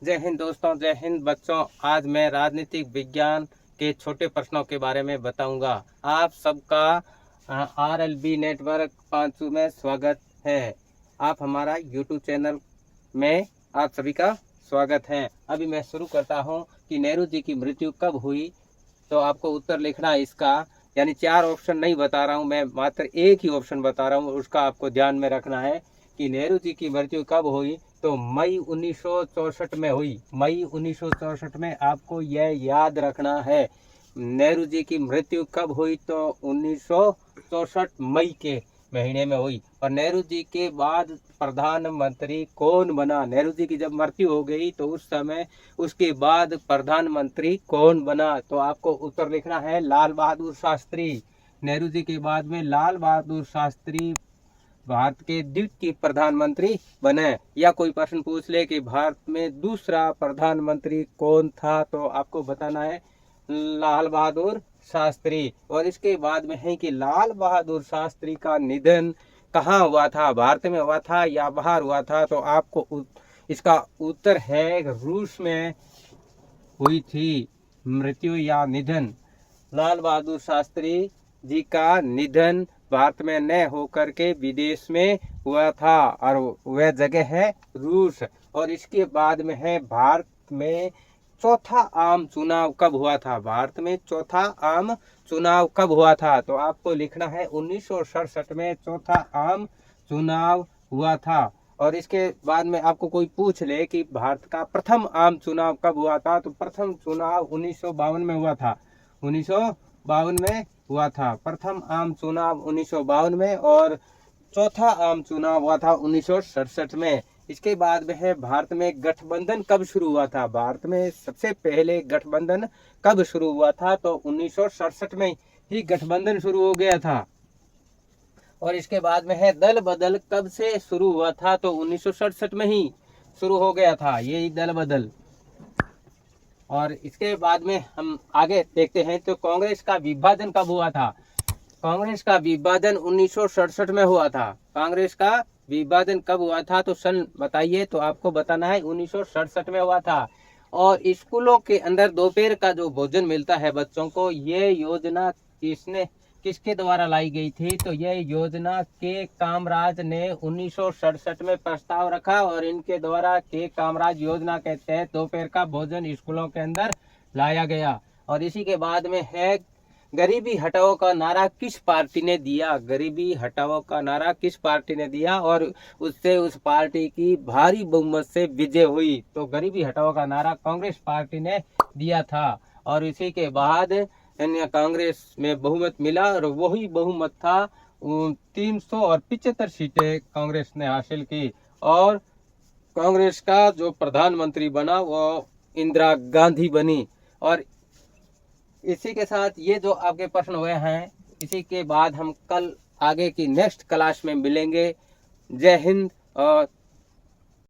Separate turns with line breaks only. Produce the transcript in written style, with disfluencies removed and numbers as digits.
जय हिंद दोस्तों, जय हिंद बच्चों। आज मैं राजनीतिक विज्ञान के छोटे प्रश्नों के बारे में बताऊंगा। आप सबका RLB नेटवर्क 5 में स्वागत है। आप हमारा YouTube चैनल में आप सभी का स्वागत है। अभी मैं शुरू करता हूं कि नेहरू जी की मृत्यु कब हुई। तो आपको उत्तर लिखना है इसका, यानी 4 ऑप्शन नहीं बता रहा हूं, मैं मात्र एक ही ऑप्शन बता रहा हूं। उसका आपको ध्यान में रखना है कि नेहरू जी की मृत्यु कब हुई। तो मई 1964 में हुई। मई 1964 में आपको यह याद रखना है। नेहरू जी की मृत्यु कब हुई? तो 1964 मई के महीने में हुई। और नेहरू जी के बाद प्रधानमंत्री कौन बना? नेहरू जी की जब मृत्यु हो गई तो उस समय उसके बाद प्रधानमंत्री कौन बना? तो आपको उत्तर लिखना है लाल बहादुर शास्त्री। नेहरू जी के बाद में लाल बहादुर शास्त्री भारत के द्वितीय प्रधानमंत्री बने। या कोई प्रश्न पूछ ले कि भारत में दूसरा प्रधानमंत्री कौन था, तो आपको बताना है लाल बहादुर शास्त्री। और इसके बाद में है कि लाल बहादुर शास्त्री का निधन कहाँ हुआ था? भारत में हुआ था या बाहर हुआ था? तो आपको इसका उत्तर है रूस में हुई थी मृत्यु या निधन। लाल बहादुर शास्त्री जी का निधन भारत में न होकर के विदेश में हुआ था, और वह जगह है रूस। और इसके बाद में है भारत में चौथा आम चुनाव कब हुआ था? भारत में चौथा आम चुनाव कब हुआ था? तो आपको लिखना है 1967 में चौथा आम चुनाव हुआ था। और इसके बाद में आपको कोई पूछ ले कि भारत का प्रथम आम चुनाव कब हुआ था, तो प्रथम चुनाव 1952 में हुआ था। 1952 में हुआ था प्रथम आम चुनाव 1952 में। और चौथा आम चुनाव हुआ था 1967 में। इसके बाद में है भारत में गठबंधन कब शुरू हुआ था? भारत में सबसे पहले गठबंधन कब शुरू हुआ था? तो 1967 में ही गठबंधन शुरू हो गया था। और इसके बाद में है दल बदल कब से शुरू हुआ था? तो 1967 में ही शुरू हो गया था यही दल बदल। और इसके बाद में हम आगे देखते हैं तो कांग्रेस का विभाजन कब हुआ था? कांग्रेस का विभाजन 1967 में हुआ था। कांग्रेस का विभाजन कब हुआ था? तो सन बताइए। तो आपको बताना है 1967 में हुआ था। और स्कूलों के अंदर दोपहर का जो भोजन मिलता है बच्चों को, ये योजना किसके द्वारा लाई गई थी? तो यह योजना के कामराज ने 1967 में प्रस्ताव रखा, और इनके द्वारा के कामराज योजना के तहत दोपहर का भोजन स्कूलों के अंदर लाया गया। और इसी के बाद में है गरीबी हटाओ का नारा किस पार्टी ने दिया? गरीबी हटाओ का नारा किस पार्टी ने दिया? और उससे उस पार्टी की भारी बहुमत से विजय हुई। तो गरीबी हटाओ का नारा कांग्रेस पार्टी ने दिया था। और इसी के बाद कांग्रेस में बहुमत मिला, और वही बहुमत था 375 सीटें कांग्रेस ने हासिल की। और कांग्रेस का जो प्रधानमंत्री बना वो इंदिरा गांधी बनी। और इसी के साथ ये जो आपके प्रश्न हुए हैं, इसी के बाद हम कल आगे की नेक्स्ट क्लास में मिलेंगे। जय हिंद और